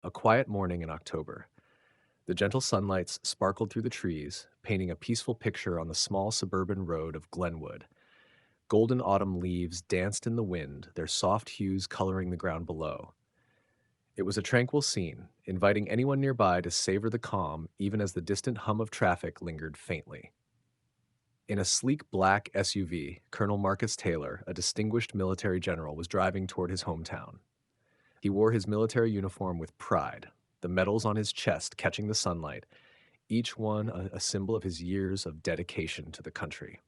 A quiet morning in October. The gentle sunlight sparkled through the trees, painting a peaceful picture on the small suburban road of Glenwood. Golden autumn leaves danced in the wind, their soft hues coloring the ground below. It was a tranquil scene, inviting anyone nearby to savor the calm even as the distant hum of traffic lingered faintly. In a sleek black SUV, Colonel Marcus Taylor, a distinguished military general, was driving toward his hometown. He wore his military uniform with pride, the medals on his chest catching the sunlight, each one a symbol of his years of dedication to the country.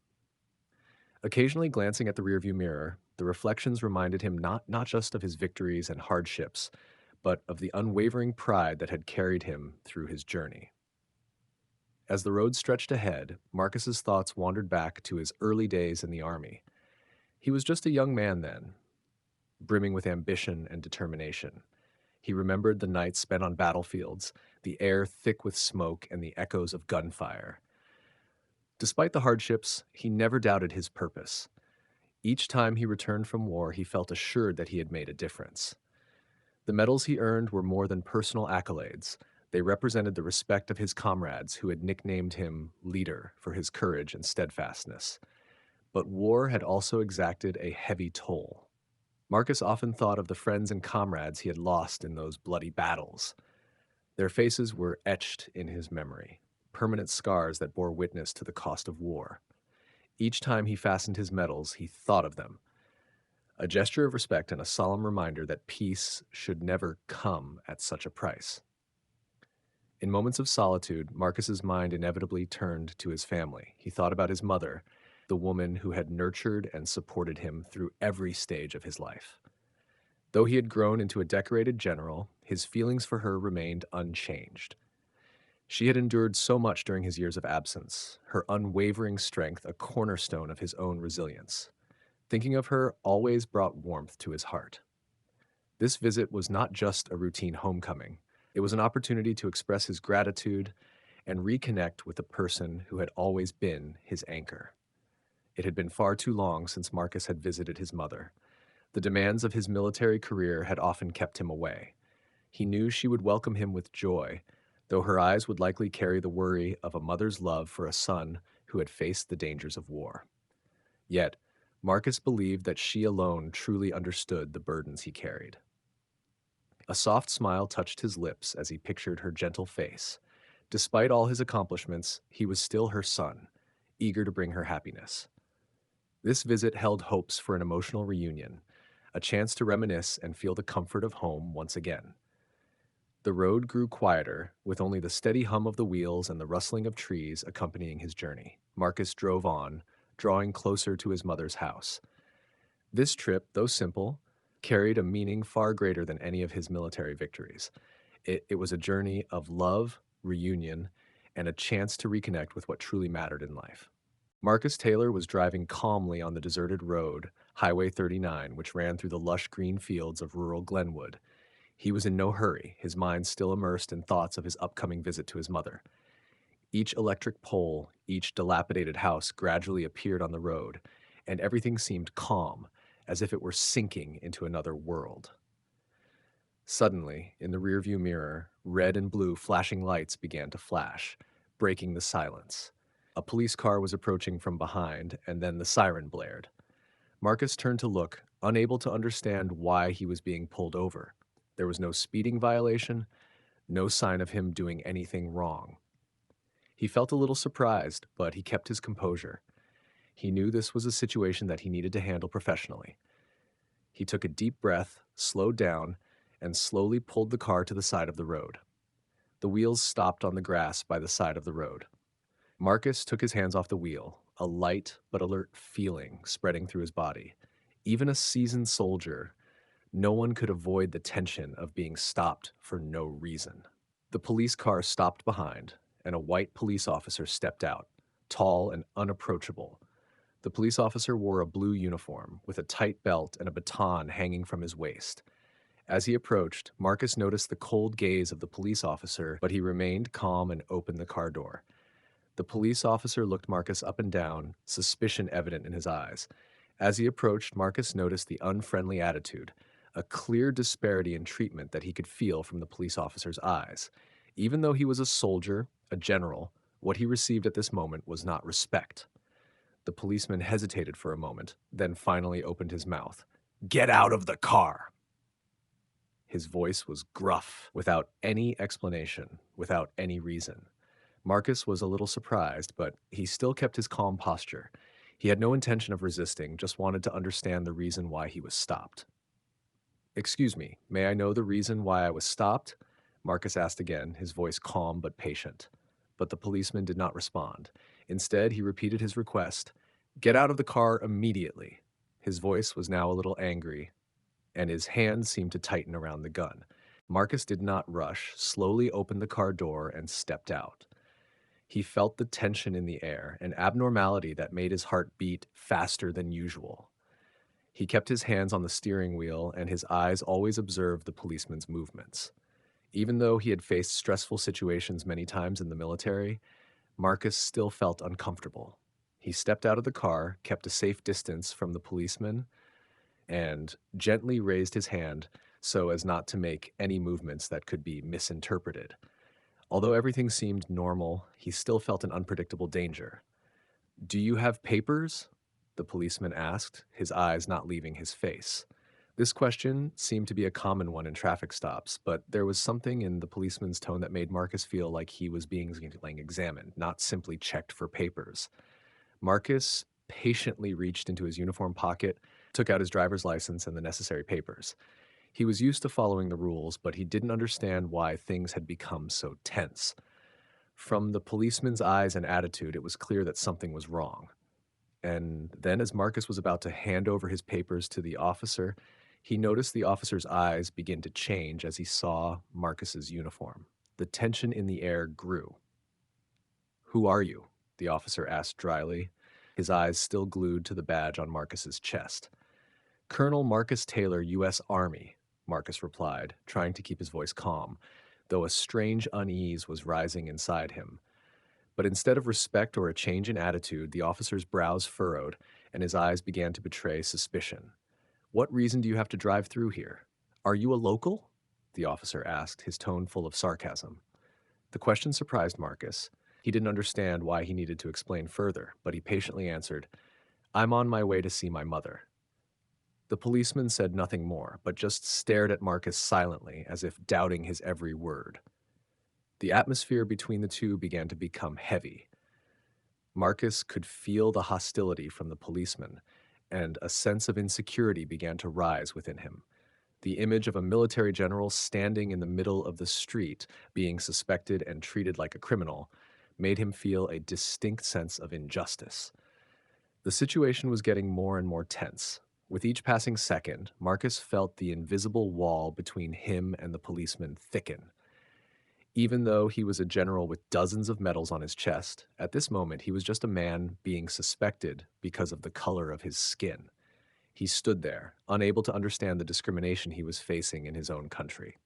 Occasionally glancing at the rearview mirror, the reflections reminded him not just of his victories and hardships, but of the unwavering pride that had carried him through his journey. As the road stretched ahead, Marcus's thoughts wandered back to his early days in the army. He was just a young man then, brimming with ambition and determination. He remembered the nights spent on battlefields, the air thick with smoke and the echoes of gunfire. Despite the hardships, he never doubted his purpose. Each time he returned from war, he felt assured that he had made a difference. The medals he earned were more than personal accolades. They represented the respect of his comrades who had nicknamed him Leader for his courage and steadfastness. But war had also exacted a heavy toll. Marcus often thought of the friends and comrades he had lost in those bloody battles. Their faces were etched in his memory, permanent scars that bore witness to the cost of war. Each time he fastened his medals, he thought of them, a gesture of respect and a solemn reminder that peace should never come at such a price. In moments of solitude, Marcus's mind inevitably turned to his family. He thought about his mother, the woman who had nurtured and supported him through every stage of his life. Though he had grown into a decorated general, his feelings for her remained unchanged. She had endured so much during his years of absence, her unwavering strength a cornerstone of his own resilience. Thinking of her always brought warmth to his heart. This visit was not just a routine homecoming. It was an opportunity to express his gratitude and reconnect with the person who had always been his anchor. It had been far too long since Marcus had visited his mother. The demands of his military career had often kept him away. He knew she would welcome him with joy, though her eyes would likely carry the worry of a mother's love for a son who had faced the dangers of war. Yet, Marcus believed that she alone truly understood the burdens he carried. A soft smile touched his lips as he pictured her gentle face. Despite all his accomplishments, he was still her son, eager to bring her happiness. This visit held hopes for an emotional reunion, a chance to reminisce and feel the comfort of home once again. The road grew quieter, with only the steady hum of the wheels and the rustling of trees accompanying his journey. Marcus drove on, drawing closer to his mother's house. This trip, though simple, carried a meaning far greater than any of his military victories. It was a journey of love, reunion, and a chance to reconnect with what truly mattered in life. Marcus Taylor was driving calmly on the deserted road, Highway 39, which ran through the lush green fields of rural Glenwood. He was in no hurry, his mind still immersed in thoughts of his upcoming visit to his mother. Each electric pole, each dilapidated house gradually appeared on the road, and everything seemed calm, as if it were sinking into another world. Suddenly, in the rearview mirror, red and blue flashing lights began to flash, breaking the silence. A police car was approaching from behind, and then the siren blared. Marcus turned to look, unable to understand why he was being pulled over. There was no speeding violation, no sign of him doing anything wrong. He felt a little surprised, but he kept his composure. He knew this was a situation that he needed to handle professionally. He took a deep breath, slowed down, and slowly pulled the car to the side of the road. The wheels stopped on the grass by the side of the road. Marcus took his hands off the wheel, a light but alert feeling spreading through his body. Even a seasoned soldier, no one could avoid the tension of being stopped for no reason. The police car stopped behind, and a white police officer stepped out, tall and unapproachable. The police officer wore a blue uniform, with a tight belt and a baton hanging from his waist. As he approached, Marcus noticed the cold gaze of the police officer, but he remained calm and opened the car door. The police officer looked Marcus up and down, suspicion evident in his eyes. As he approached, Marcus noticed the unfriendly attitude, a clear disparity in treatment that he could feel from the police officer's eyes. Even though he was a soldier, a general, what he received at this moment was not respect. The policeman hesitated for a moment, then finally opened his mouth. "Get out of the car!" His voice was gruff, without any explanation, without any reason. Marcus was a little surprised, but he still kept his calm posture. He had no intention of resisting, just wanted to understand the reason why he was stopped. "Excuse me, may I know the reason why I was stopped?" Marcus asked again, his voice calm but patient. But the policeman did not respond. Instead, he repeated his request. "Get out of the car immediately." His voice was now a little angry, and his hand seemed to tighten around the gun. Marcus did not rush, slowly opened the car door and stepped out. He felt the tension in the air, an abnormality that made his heart beat faster than usual. He kept his hands on the steering wheel, and his eyes always observed the policeman's movements. Even though he had faced stressful situations many times in the military, Marcus still felt uncomfortable. He stepped out of the car, kept a safe distance from the policeman, and gently raised his hand so as not to make any movements that could be misinterpreted. Although everything seemed normal, he still felt an unpredictable danger. "Do you have papers?" the policeman asked, his eyes not leaving his face. This question seemed to be a common one in traffic stops, but there was something in the policeman's tone that made Marcus feel like he was being examined, not simply checked for papers. Marcus patiently reached into his uniform pocket, took out his driver's license and the necessary papers. He was used to following the rules, but he didn't understand why things had become so tense. From the policeman's eyes and attitude, it was clear that something was wrong. And then, as Marcus was about to hand over his papers to the officer, he noticed the officer's eyes begin to change as he saw Marcus's uniform. The tension in the air grew. "Who are you?" the officer asked dryly, his eyes still glued to the badge on Marcus's chest. "Colonel Marcus Taylor, U.S. Army," Marcus replied, trying to keep his voice calm, though a strange unease was rising inside him. But instead of respect or a change in attitude, the officer's brows furrowed, and his eyes began to betray suspicion. "What reason do you have to drive through here? Are you a local?" the officer asked, his tone full of sarcasm. The question surprised Marcus. He didn't understand why he needed to explain further, but he patiently answered, "I'm on my way to see my mother." The policeman said nothing more, but just stared at Marcus silently, as if doubting his every word. The atmosphere between the two began to become heavy. Marcus could feel the hostility from the policeman, and a sense of insecurity began to rise within him. The image of a military general standing in the middle of the street, being suspected and treated like a criminal, made him feel a distinct sense of injustice. The situation was getting more and more tense. With each passing second, Marcus felt the invisible wall between him and the policeman thicken. Even though he was a general with dozens of medals on his chest, at this moment he was just a man being suspected because of the color of his skin. He stood there, unable to understand the discrimination he was facing in his own country.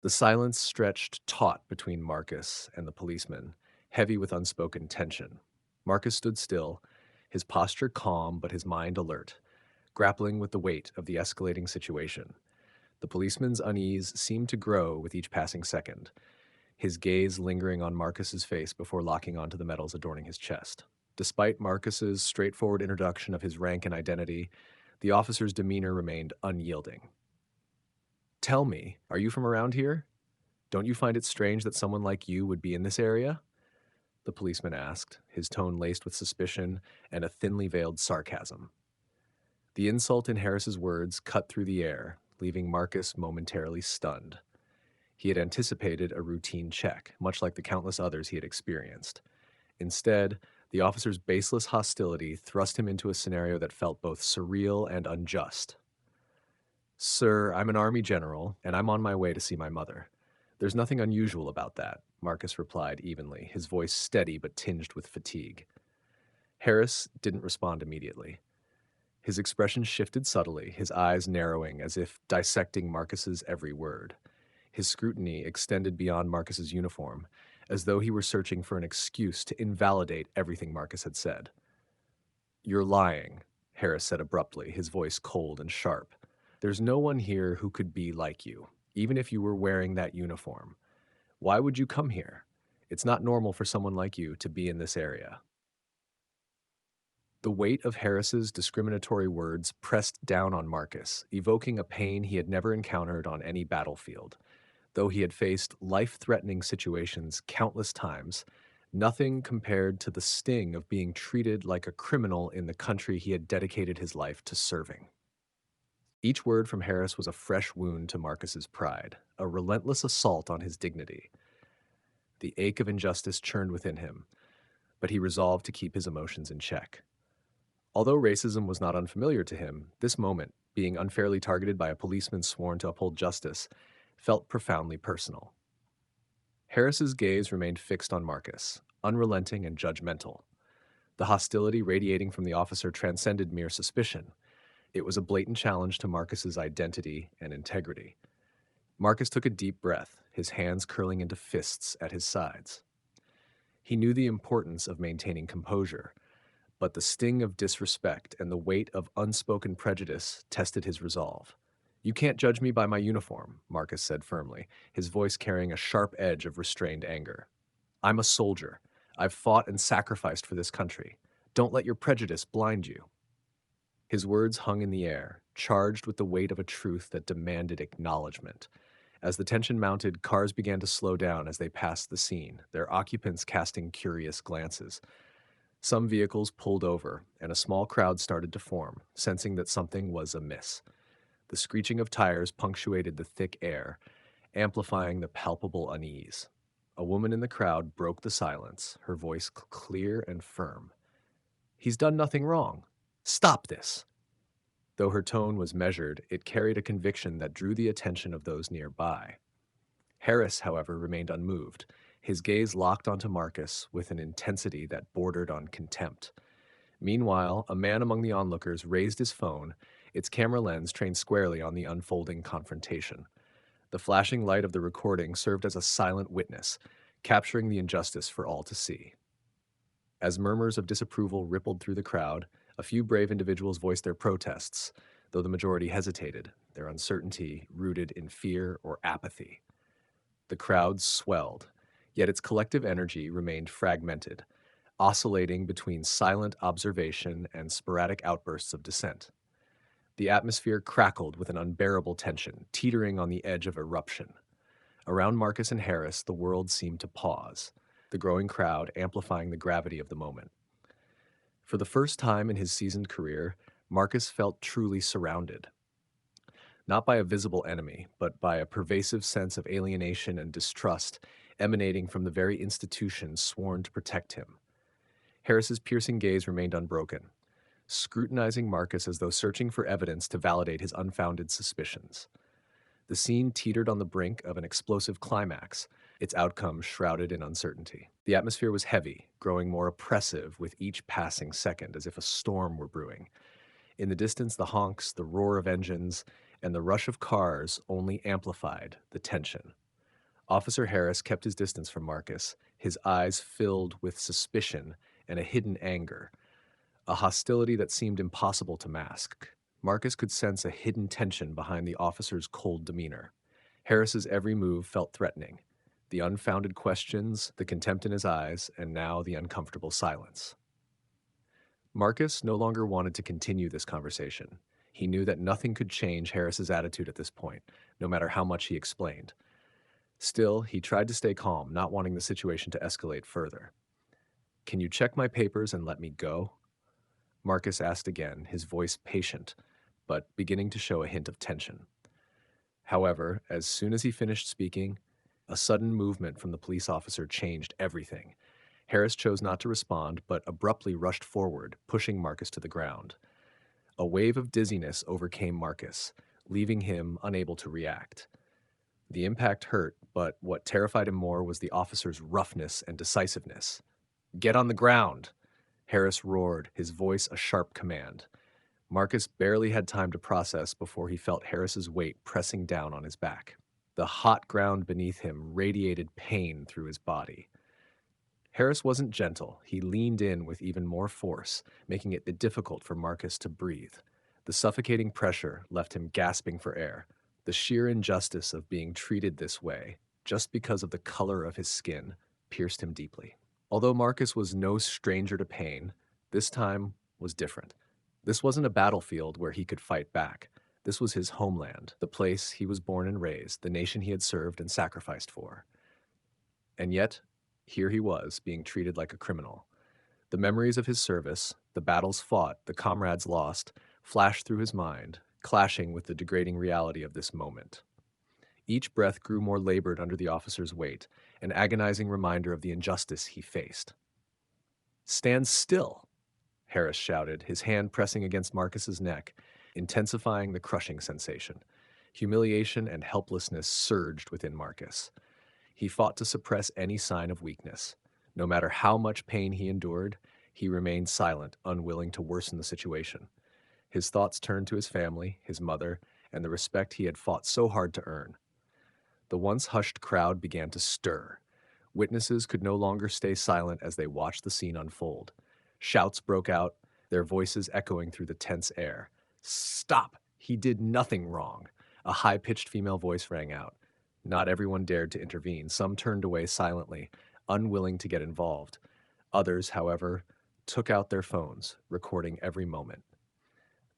The silence stretched taut between Marcus and the policeman, heavy with unspoken tension. Marcus stood still, his posture calm but his mind alert, grappling with the weight of the escalating situation. The policeman's unease seemed to grow with each passing second, his gaze lingering on Marcus's face before locking onto the medals adorning his chest. Despite Marcus's straightforward introduction of his rank and identity, the officer's demeanor remained unyielding. "Tell me, are you from around here? Don't you find it strange that someone like you would be in this area?" the policeman asked, his tone laced with suspicion and a thinly veiled sarcasm. The insult in Harris's words cut through the air, leaving Marcus momentarily stunned. He had anticipated a routine check, much like the countless others he had experienced. Instead, the officer's baseless hostility thrust him into a scenario that felt both surreal and unjust. "Sir, I'm an army general, and I'm on my way to see my mother. There's nothing unusual about that," Marcus replied evenly, his voice steady but tinged with fatigue. Harris didn't respond immediately. His expression shifted subtly, his eyes narrowing as if dissecting Marcus's every word. His scrutiny extended beyond Marcus's uniform, as though he were searching for an excuse to invalidate everything Marcus had said. "You're lying," Harris said abruptly, his voice cold and sharp. There's no one here who could be like you, even if you were wearing that uniform. Why would you come here? It's not normal for someone like you to be in this area. The weight of Harris's discriminatory words pressed down on Marcus, evoking a pain he had never encountered on any battlefield. Though he had faced life-threatening situations countless times, nothing compared to the sting of being treated like a criminal in the country he had dedicated his life to serving. Each word from Harris was a fresh wound to Marcus's pride, a relentless assault on his dignity. The ache of injustice churned within him, but he resolved to keep his emotions in check. Although racism was not unfamiliar to him, this moment, being unfairly targeted by a policeman sworn to uphold justice, felt profoundly personal. Harris's gaze remained fixed on Marcus, unrelenting and judgmental. The hostility radiating from the officer transcended mere suspicion. It was a blatant challenge to Marcus's identity and integrity. Marcus took a deep breath, his hands curling into fists at his sides. He knew the importance of maintaining composure, but the sting of disrespect and the weight of unspoken prejudice tested his resolve. "You can't judge me by my uniform," Marcus said firmly, his voice carrying a sharp edge of restrained anger. "I'm a soldier. I've fought and sacrificed for this country. Don't let your prejudice blind you." His words hung in the air, charged with the weight of a truth that demanded acknowledgement. As the tension mounted, cars began to slow down as they passed the scene, their occupants casting curious glances. Some vehicles pulled over, and a small crowd started to form, sensing that something was amiss. The screeching of tires punctuated the thick air, amplifying the palpable unease. A woman in the crowd broke the silence, her voice clear and firm. "He's done nothing wrong. Stop this!" Though her tone was measured, it carried a conviction that drew the attention of those nearby. Harris, however, remained unmoved, his gaze locked onto Marcus with an intensity that bordered on contempt. Meanwhile, a man among the onlookers raised his phone, its camera lens trained squarely on the unfolding confrontation. The flashing light of the recording served as a silent witness, capturing the injustice for all to see. As murmurs of disapproval rippled through the crowd, a few brave individuals voiced their protests, though the majority hesitated, their uncertainty rooted in fear or apathy. The crowd swelled, yet its collective energy remained fragmented, oscillating between silent observation and sporadic outbursts of dissent. The atmosphere crackled with an unbearable tension, teetering on the edge of eruption. Around Marcus and Harris, the world seemed to pause, the growing crowd amplifying the gravity of the moment. For the first time in his seasoned career, Marcus felt truly surrounded. Not by a visible enemy, but by a pervasive sense of alienation and distrust emanating from the very institutions sworn to protect him. Harris's piercing gaze remained unbroken, scrutinizing Marcus as though searching for evidence to validate his unfounded suspicions. The scene teetered on the brink of an explosive climax, its outcome shrouded in uncertainty. The atmosphere was heavy, growing more oppressive with each passing second, as if a storm were brewing. In the distance, the honks, the roar of engines, and the rush of cars only amplified the tension. Officer Harris kept his distance from Marcus, his eyes filled with suspicion and a hidden anger, a hostility that seemed impossible to mask. Marcus could sense a hidden tension behind the officer's cold demeanor. Harris's every move felt threatening. The unfounded questions, the contempt in his eyes, and now the uncomfortable silence. Marcus no longer wanted to continue this conversation. He knew that nothing could change Harris's attitude at this point, no matter how much he explained. Still, he tried to stay calm, not wanting the situation to escalate further. "Can you check my papers and let me go?" Marcus asked again, his voice patient, but beginning to show a hint of tension. However, as soon as he finished speaking, a sudden movement from the police officer changed everything. Harris chose not to respond, but abruptly rushed forward, pushing Marcus to the ground. A wave of dizziness overcame Marcus, leaving him unable to react. The impact hurt, but what terrified him more was the officer's roughness and decisiveness. "Get on the ground!" Harris roared, his voice a sharp command. Marcus barely had time to process before he felt Harris's weight pressing down on his back. The hot ground beneath him radiated pain through his body. Harris wasn't gentle. He leaned in with even more force, making it difficult for Marcus to breathe. The suffocating pressure left him gasping for air. The sheer injustice of being treated this way, just because of the color of his skin, pierced him deeply. Although Marcus was no stranger to pain, this time was different. This wasn't a battlefield where he could fight back. This was his homeland, the place he was born and raised, the nation he had served and sacrificed for. And yet, here he was, being treated like a criminal. The memories of his service, the battles fought, the comrades lost, flashed through his mind, clashing with the degrading reality of this moment. Each breath grew more labored under the officer's weight, an agonizing reminder of the injustice he faced. "Stand still!" Harris shouted, his hand pressing against Marcus's neck, intensifying the crushing sensation. Humiliation and helplessness surged within Marcus. He fought to suppress any sign of weakness. No matter how much pain he endured, he remained silent, unwilling to worsen the situation. His thoughts turned to his family, his mother, and the respect he had fought so hard to earn. The once hushed crowd began to stir. Witnesses could no longer stay silent as they watched the scene unfold. Shouts broke out, their voices echoing through the tense air. "Stop! He did nothing wrong!" A high-pitched female voice rang out. Not everyone dared to intervene. Some turned away silently, unwilling to get involved. Others, however, took out their phones, recording every moment.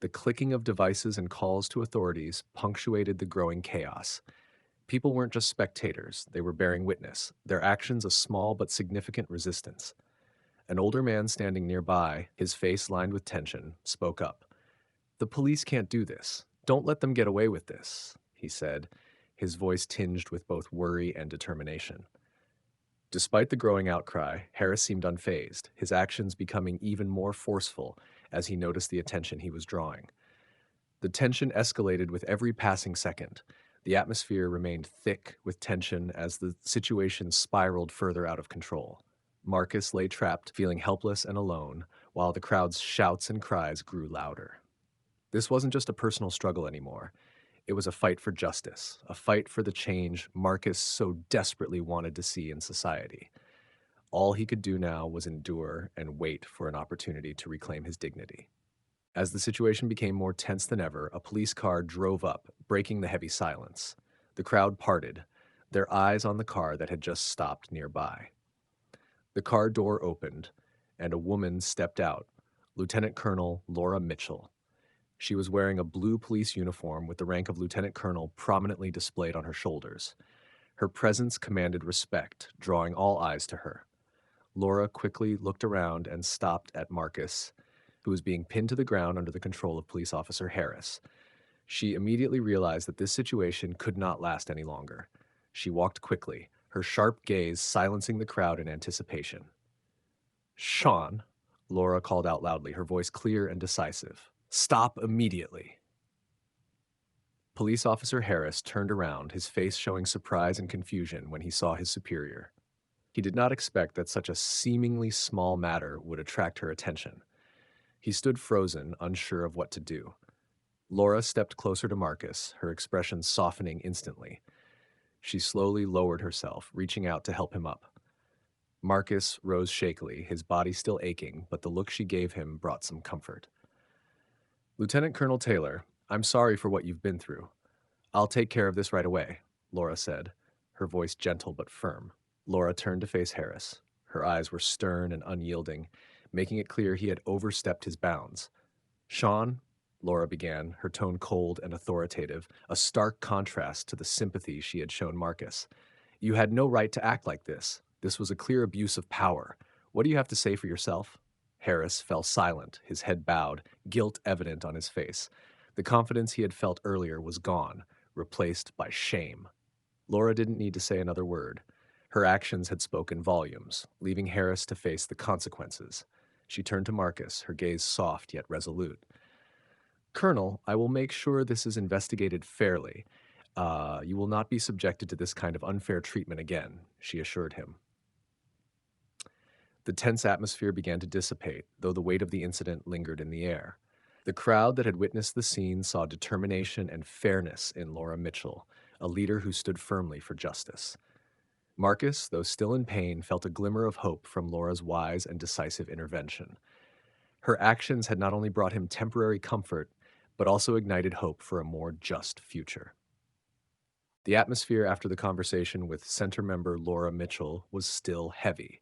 The clicking of devices and calls to authorities punctuated the growing chaos. People weren't just spectators, they were bearing witness, their actions a small but significant resistance. An older man standing nearby, his face lined with tension, spoke up. "The police can't do this. Don't let them get away with this," he said, his voice tinged with both worry and determination. Despite the growing outcry, Harris seemed unfazed, his actions becoming even more forceful as he noticed the attention he was drawing. The tension escalated with every passing second. The atmosphere remained thick with tension as the situation spiraled further out of control. Marcus lay trapped, feeling helpless and alone, while the crowd's shouts and cries grew louder. This wasn't just a personal struggle anymore. It was a fight for justice, a fight for the change Marcus so desperately wanted to see in society. All he could do now was endure and wait for an opportunity to reclaim his dignity. As the situation became more tense than ever, a police car drove up, breaking the heavy silence. The crowd parted, their eyes on the car that had just stopped nearby. The car door opened, and a woman stepped out, Lieutenant Colonel Laura Mitchell. She was wearing a blue police uniform with the rank of lieutenant colonel prominently displayed on her shoulders. Her presence commanded respect, drawing all eyes to her. Laura quickly looked around and stopped at Marcus, who was being pinned to the ground under the control of police officer Harris. She immediately realized that this situation could not last any longer. She walked quickly, her sharp gaze silencing the crowd in anticipation. "Sean," Laura called out loudly, her voice clear and decisive. "Stop immediately." Police officer Harris turned around, his face showing surprise and confusion when he saw his superior. He did not expect that such a seemingly small matter would attract her attention. He stood frozen, unsure of what to do. Laura stepped closer to Marcus, her expression softening instantly. She slowly lowered herself, reaching out to help him up. Marcus rose shakily, his body still aching, but the look she gave him brought some comfort. "Lieutenant Colonel Taylor, I'm sorry for what you've been through. I'll take care of this right away," Laura said, her voice gentle but firm. Laura turned to face Harris. Her eyes were stern and unyielding, making it clear he had overstepped his bounds. "Sean," Laura began, her tone cold and authoritative, a stark contrast to the sympathy she had shown Marcus. "You had no right to act like this. This was a clear abuse of power. What do you have to say for yourself?" Harris fell silent, his head bowed, guilt evident on his face. The confidence he had felt earlier was gone, replaced by shame. Laura didn't need to say another word. Her actions had spoken volumes, leaving Harris to face the consequences. She turned to Marcus, her gaze soft yet resolute. "Colonel, I will make sure this is investigated fairly. You will not be subjected to this kind of unfair treatment again," she assured him. The tense atmosphere began to dissipate, though the weight of the incident lingered in the air. The crowd that had witnessed the scene saw determination and fairness in Laura Mitchell, a leader who stood firmly for justice. Marcus, though still in pain, felt a glimmer of hope from Laura's wise and decisive intervention. Her actions had not only brought him temporary comfort, but also ignited hope for a more just future. The atmosphere after the conversation with Center member Laura Mitchell was still heavy.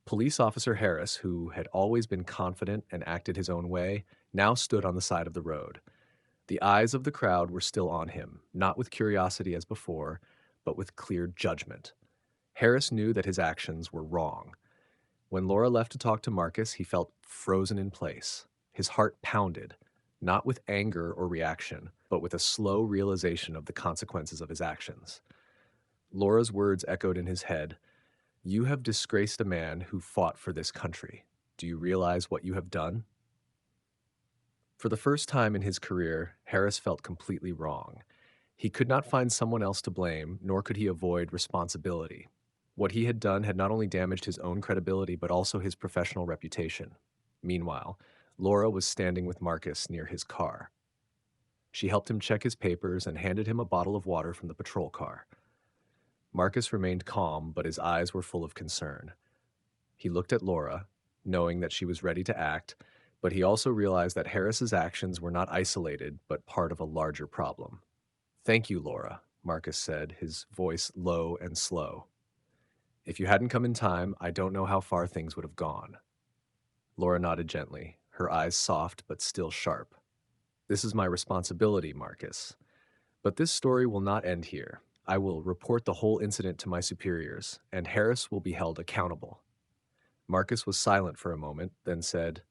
Police Officer Harris, who had always been confident and acted his own way, now stood on the side of the road. The eyes of the crowd were still on him, not with curiosity as before, but with clear judgment. Harris knew that his actions were wrong. When Laura left to talk to Marcus, he felt frozen in place. His heart pounded, not with anger or reaction, but with a slow realization of the consequences of his actions. Laura's words echoed in his head. "You have disgraced a man who fought for this country. Do you realize what you have done?" For the first time in his career, Harris felt completely wrong. He could not find someone else to blame, nor could he avoid responsibility. What he had done had not only damaged his own credibility, but also his professional reputation. Meanwhile, Laura was standing with Marcus near his car. She helped him check his papers and handed him a bottle of water from the patrol car. Marcus remained calm, but his eyes were full of concern. He looked at Laura, knowing that she was ready to act, but he also realized that Harris's actions were not isolated, but part of a larger problem. "Thank you, Laura," Marcus said, his voice low and slow. "If you hadn't come in time, I don't know how far things would have gone." Laura nodded gently, her eyes soft but still sharp. "This is my responsibility, Marcus. But this story will not end here. I will report the whole incident to my superiors, and Harris will be held accountable." Marcus was silent for a moment, then said,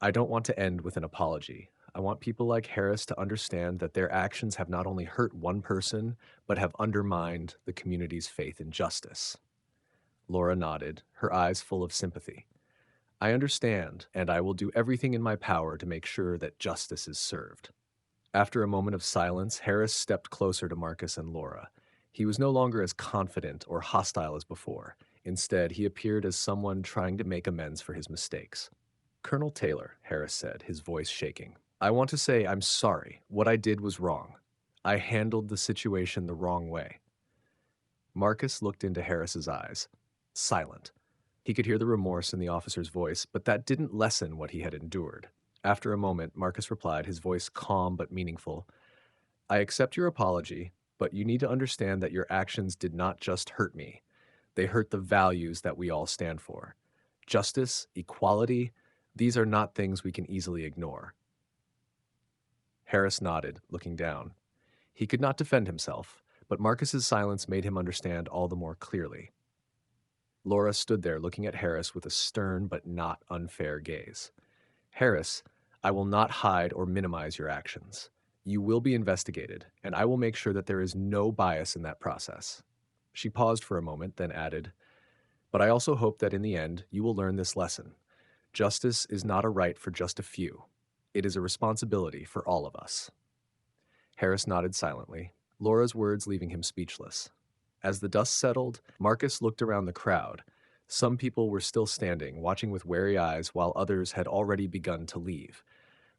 "I don't want to end with an apology. I want people like Harris to understand that their actions have not only hurt one person, but have undermined the community's faith in justice." Laura nodded, her eyes full of sympathy. "I understand, and I will do everything in my power to make sure that justice is served." After a moment of silence, Harris stepped closer to Marcus and Laura. He was no longer as confident or hostile as before. Instead, he appeared as someone trying to make amends for his mistakes. "Colonel Taylor," Harris said, his voice shaking, "I want to say I'm sorry. What I did was wrong. I handled the situation the wrong way." Marcus looked into Harris's eyes, silent. He could hear the remorse in the officer's voice, but that didn't lessen what he had endured. After a moment, Marcus replied, his voice calm but meaningful, "I accept your apology, but you need to understand that your actions did not just hurt me. They hurt the values that we all stand for. Justice, equality, these are not things we can easily ignore." Harris nodded, looking down. He could not defend himself, but Marcus's silence made him understand all the more clearly. Laura stood there looking at Harris with a stern but not unfair gaze. "Harris, I will not hide or minimize your actions. You will be investigated, and I will make sure that there is no bias in that process." She paused for a moment, then added, "But I also hope that in the end, you will learn this lesson. Justice is not a right for just a few. It is a responsibility for all of us." Harris nodded silently, Laura's words leaving him speechless. As the dust settled, Marcus looked around the crowd. Some people were still standing, watching with wary eyes, while others had already begun to leave.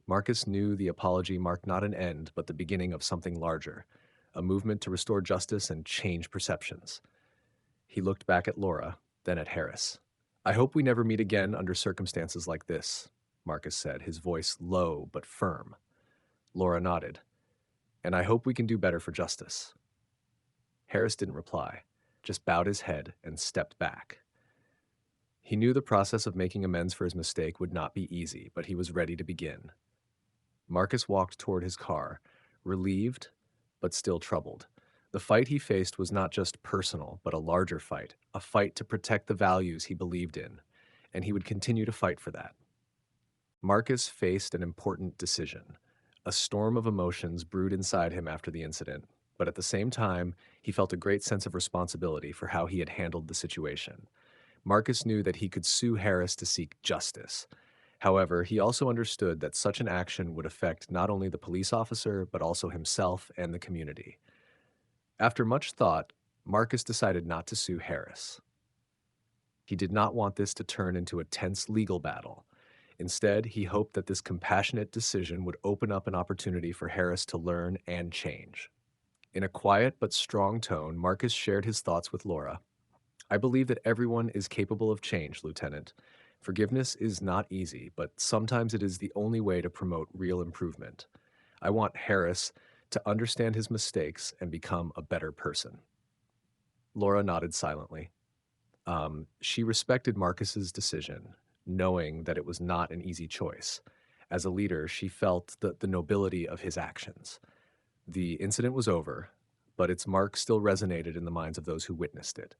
Marcus knew the apology marked not an end, but the beginning of something larger, a movement to restore justice and change perceptions. He looked back at Laura, then at Harris. "I hope we never meet again under circumstances like this," Marcus said, his voice low but firm. Laura nodded. "And I hope we can do better for justice." Harris didn't reply, just bowed his head and stepped back. He knew the process of making amends for his mistake would not be easy, but he was ready to begin. Marcus walked toward his car, relieved, but still troubled. The fight he faced was not just personal, but a larger fight, a fight to protect the values he believed in, and he would continue to fight for that. Marcus faced an important decision. A storm of emotions brewed inside him after the incident, but at the same time, he felt a great sense of responsibility for how he had handled the situation. Marcus knew that he could sue Harris to seek justice. However, he also understood that such an action would affect not only the police officer, but also himself and the community. After much thought, Marcus decided not to sue Harris. He did not want this to turn into a tense legal battle. Instead, he hoped that this compassionate decision would open up an opportunity for Harris to learn and change. In a quiet but strong tone, Marcus shared his thoughts with Laura. "I believe that everyone is capable of change, Lieutenant. Forgiveness is not easy, but sometimes it is the only way to promote real improvement. I want Harris to understand his mistakes and become a better person. Laura nodded silently. She respected Marcus's decision, knowing that it was not an easy choice. As a leader, she felt the nobility of his actions. The incident was over, but its mark still resonated in the minds of those who witnessed it.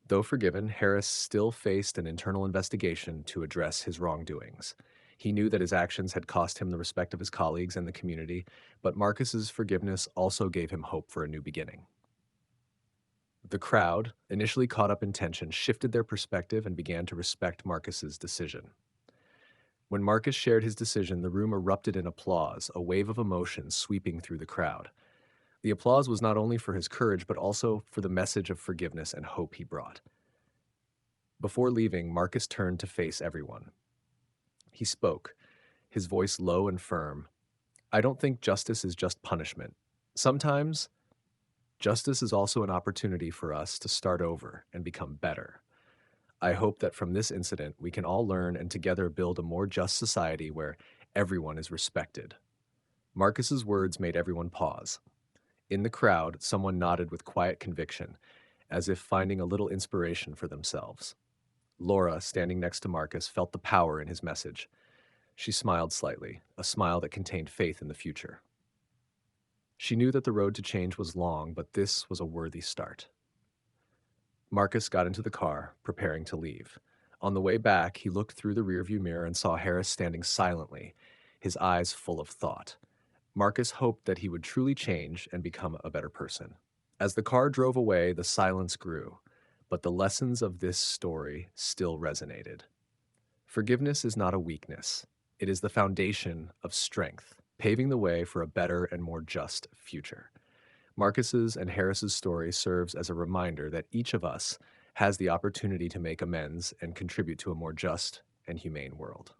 Though forgiven, Harris still faced an internal investigation to address his wrongdoings. He knew that his actions had cost him the respect of his colleagues and the community, but Marcus's forgiveness also gave him hope for a new beginning. The crowd, initially caught up in tension, shifted their perspective and began to respect Marcus's decision. When Marcus shared his decision, the room erupted in applause, a wave of emotion sweeping through the crowd. The applause was not only for his courage, but also for the message of forgiveness and hope he brought. Before leaving, Marcus turned to face everyone. He spoke, his voice low and firm. I don't think justice is just punishment. Sometimes, justice is also an opportunity for us to start over and become better. I hope that from this incident, we can all learn and together build a more just society where everyone is respected. Marcus's words made everyone pause. In the crowd, someone nodded with quiet conviction, as if finding a little inspiration for themselves. Laura, standing next to Marcus, felt the power in his message. She smiled slightly, a smile that contained faith in the future. She knew that the road to change was long, but this was a worthy start. Marcus got into the car, preparing to leave. On the way back, he looked through the rearview mirror and saw Harris standing silently, his eyes full of thought. Marcus hoped that he would truly change and become a better person. As the car drove away, the silence grew, but the lessons of this story still resonated. Forgiveness is not a weakness. It is the foundation of strength, paving the way for a better and more just future. Marcus's and Harris's story serves as a reminder that each of us has the opportunity to make amends and contribute to a more just and humane world.